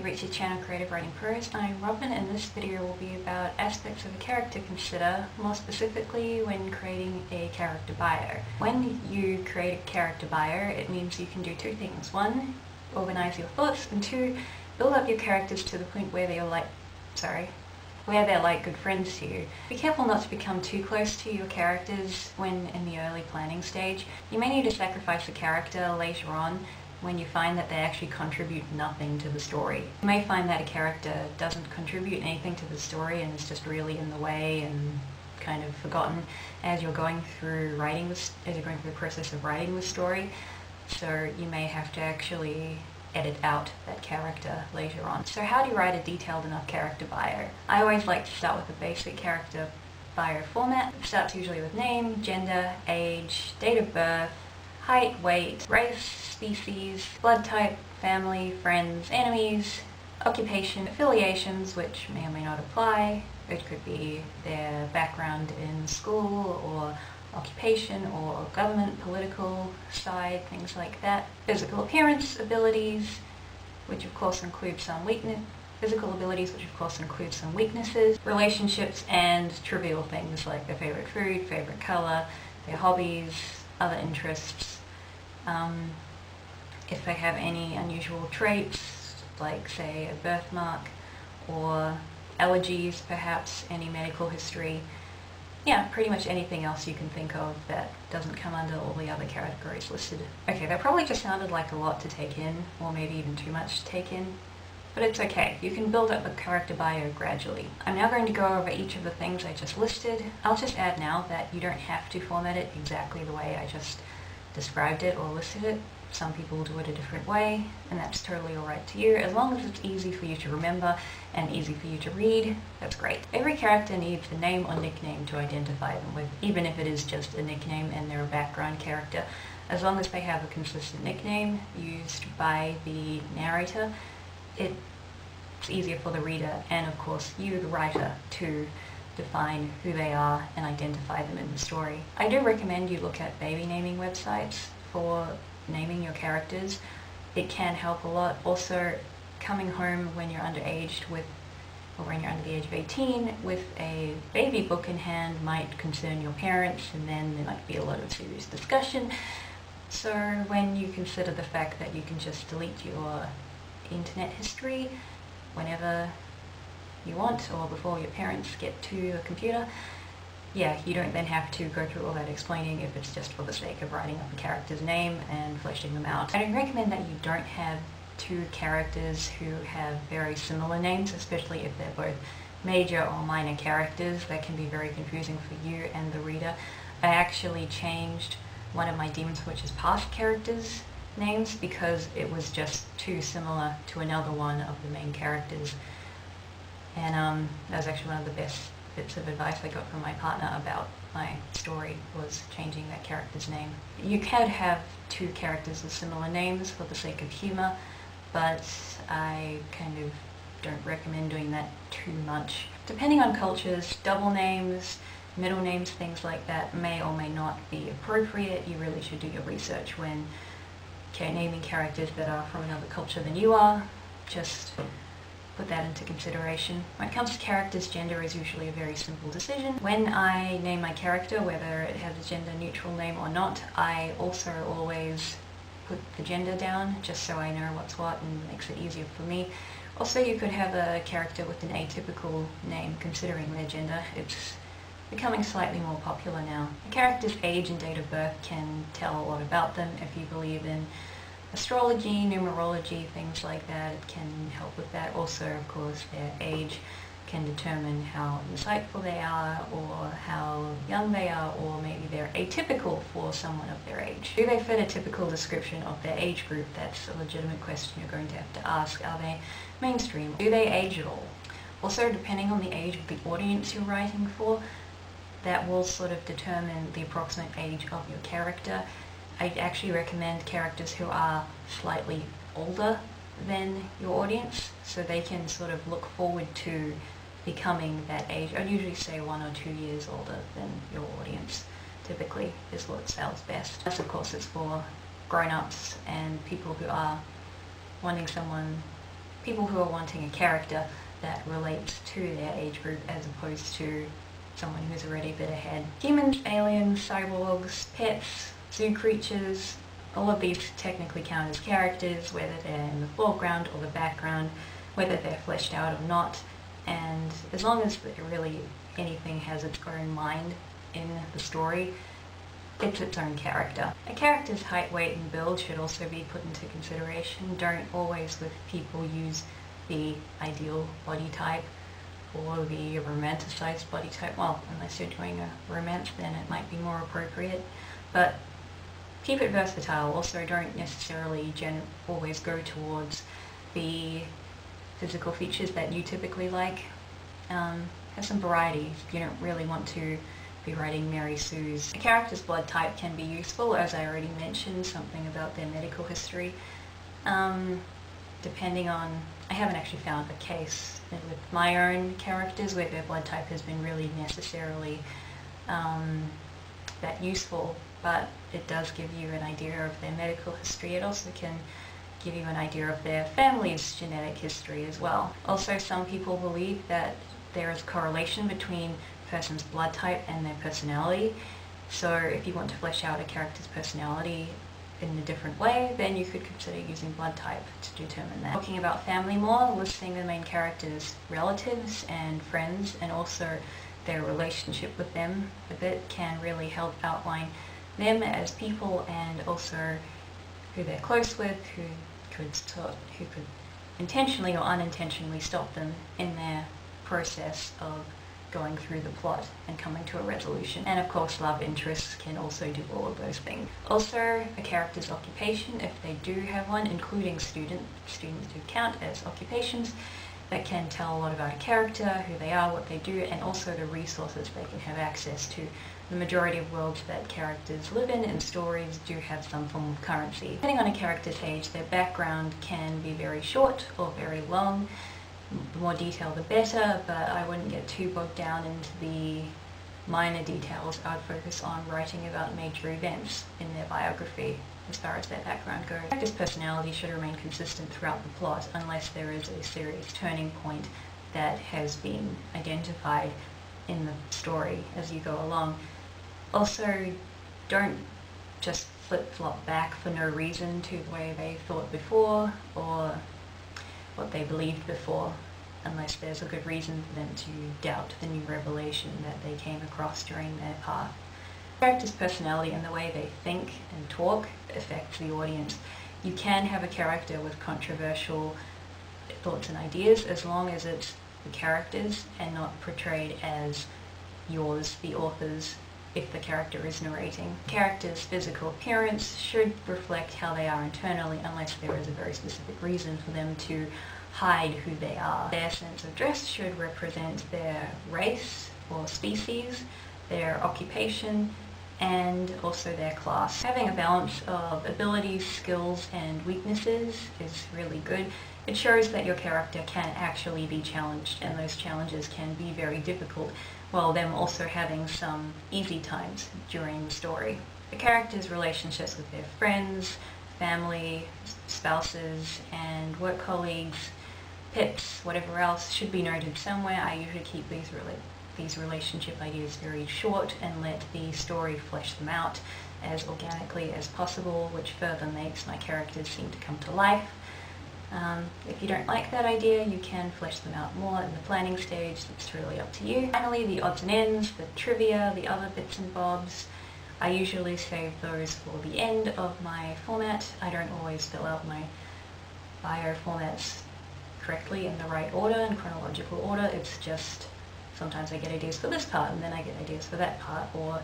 you've reached your channel Creative Writing Prose. I'm Robin, and this video will be about aspects of a character to consider, more specifically when creating a character bio. When you create a character bio, it means you can do two things. One, organize your thoughts, and two, build up your characters to the point where they're like good friends to you. Be careful not to become too close to your characters when in the early planning stage. You may need to sacrifice a character later on when you find that they actually contribute nothing to the story. You may find that a character doesn't contribute anything to the story and is just really in the way and kind of forgotten as you're going through the process of writing the story. So you may have to actually edit out that character later on. So how do you write a detailed enough character bio? I always like to start with a basic character bio format. It starts usually with name, gender, age, date of birth, height, weight, race, species, blood type, family, friends, enemies, occupation, affiliations, which may or may not apply. It could be their background in school or occupation or government, political side, things like that. Physical appearance, abilities, which of course includes some weaknesses, relationships, and trivial things like their favorite food, favorite color, their hobbies, other interests. If they have any unusual traits, like say a birthmark or allergies, perhaps any medical history. Yeah, pretty much anything else you can think of that doesn't come under all the other categories listed. Okay, that probably just sounded like a lot to take in, or maybe even too much to take in, but it's okay. You can build up a character bio gradually. I'm now going to go over each of the things I just listed. I'll just add now that you don't have to format it exactly the way I just described it or listed it. Some people do it a different way, and that's totally alright to you. As long as it's easy for you to remember and easy for you to read, that's great. Every character needs a name or nickname to identify them with, even if it is just a nickname and they're a background character. As long as they have a consistent nickname used by the narrator, it's easier for the reader and of course you, the writer, to define who they are and identify them in the story. I do recommend you look at baby naming websites for naming your characters. It can help a lot. Also, coming home when you're underaged or when you're under the age of 18 with a baby book in hand might concern your parents, and then there might be a lot of serious discussion. So when you consider the fact that you can just delete your internet history whenever you want or before your parents get to the computer, yeah, you don't then have to go through all that explaining if it's just for the sake of writing up a character's name and fleshing them out. I recommend that you don't have two characters who have very similar names, especially if they're both major or minor characters. That can be very confusing for you and the reader. I actually changed one of my Demon's Witch's past characters' names because it was just too similar to another one of the main characters. And that was actually one of the best bits of advice I got from my partner about my story, was changing that character's name. You can have two characters with similar names for the sake of humor, but I kind of don't recommend doing that too much. Depending on cultures, double names, middle names, things like that may or may not be appropriate. You really should do your research when naming characters that are from another culture than you are. Just put that into consideration. When it comes to characters, gender is usually a very simple decision. When I name my character, whether it has a gender neutral name or not, I also always put the gender down just so I know what's what and makes it easier for me. Also, you could have a character with an atypical name considering their gender. It's becoming slightly more popular now. A character's age and date of birth can tell a lot about them. If you believe in astrology, numerology, things like that, it can help with that. Also, of course, their age can determine how insightful they are or how young they are, or maybe they're atypical for someone of their age. Do they fit a typical description of their age group? That's a legitimate question you're going to have to ask. Are they mainstream? Do they age at all? Also, depending on the age of the audience you're writing for, that will sort of determine the approximate age of your character. I actually recommend characters who are slightly older than your audience, so they can sort of look forward to becoming that age. I'd usually say 1 or 2 years older than your audience, typically, is what sells best. This, of course, is for grown-ups and people who are wanting someone people who are wanting a character that relates to their age group as opposed to someone who's already a bit ahead. Humans, aliens, cyborgs, pets, zoo creatures, all of these technically count as characters, whether they're in the foreground or the background, whether they're fleshed out or not, and as long as really anything has its own mind in the story, it's its own character. A character's height, weight and build should also be put into consideration. Don't always with people use the ideal body type or the romanticized body type. Well, unless you're doing a romance, then it might be more appropriate. But keep it versatile. Also, don't necessarily always go towards the physical features that you typically like. Have some variety. You don't really want to be writing Mary Sue's. A character's blood type can be useful, as I already mentioned, something about their medical history. Depending on, I haven't actually found a case with my own characters where their blood type has been really necessarily that useful, but it does give you an idea of their medical history. It also can give you an idea of their family's genetic history as well. Also, some people believe that there is correlation between a person's blood type and their personality. So if you want to flesh out a character's personality in a different way, then you could consider using blood type to determine that. Talking about family more, listing the main character's relatives and friends and also their relationship with them a bit can really help outline them as people and also who they're close with, who could intentionally or unintentionally stop them in their process of going through the plot and coming to a resolution. And of course, love interests can also do all of those things. Also, a character's occupation, if they do have one, including students do count as occupations, that can tell a lot about a character, who they are, what they do, and also the resources they can have access to. The majority of worlds that characters live in and stories do have some form of currency. Depending on a character's age, their background can be very short or very long. The more detail the better, but I wouldn't get too bogged down into the minor details. I would focus on writing about major events in their biography as far as their background goes. The character's personality should remain consistent throughout the plot unless there is a serious turning point that has been identified in the story as you go along. Also, don't just flip-flop back for no reason to the way they thought before or what they believed before, unless there's a good reason for them to doubt the new revelation that they came across during their path. The character's personality and the way they think and talk affects the audience. You can have a character with controversial thoughts and ideas as long as it's the characters and not portrayed as yours, the author's, if the character is narrating. Characters' physical appearance should reflect how they are internally unless there is a very specific reason for them to hide who they are. Their sense of dress should represent their race or species, their occupation, and also their class. Having a balance of abilities, skills, and weaknesses is really good. It shows that your character can actually be challenged, and those challenges can be very difficult, while them also having some easy times during the story. The characters' relationships with their friends, family, spouses, and work colleagues, pets, whatever else, should be noted somewhere. I usually keep these relationship ideas very short and let the story flesh them out as organically as possible, which further makes my characters seem to come to life. If you don't like that idea, you can flesh them out more in the planning stage. It's really up to you. Finally, the odds and ends, the trivia, the other bits and bobs. I usually save those for the end of my format. I don't always fill out my bio formats correctly in the right order, in chronological order. It's just sometimes I get ideas for this part and then I get ideas for that part, or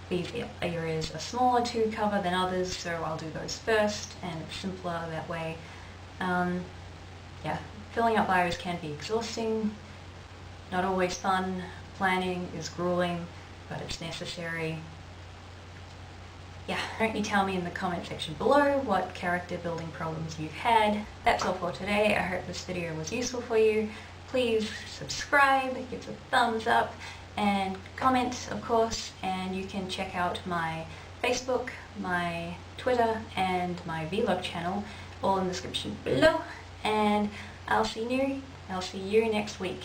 these areas are smaller to cover than others, so I'll do those first, and it's simpler that way. Yeah, filling out bios can be exhausting, not always fun. Planning is grueling, but it's necessary. Yeah, don't you tell me in the comment section below what character building problems you've had. That's all for today. I hope this video was useful for you. Please subscribe, give it a thumbs up, and comment, of course, and you can check out my Facebook, my Twitter, and my vlog channel, all in the description below. And I'll see you next week.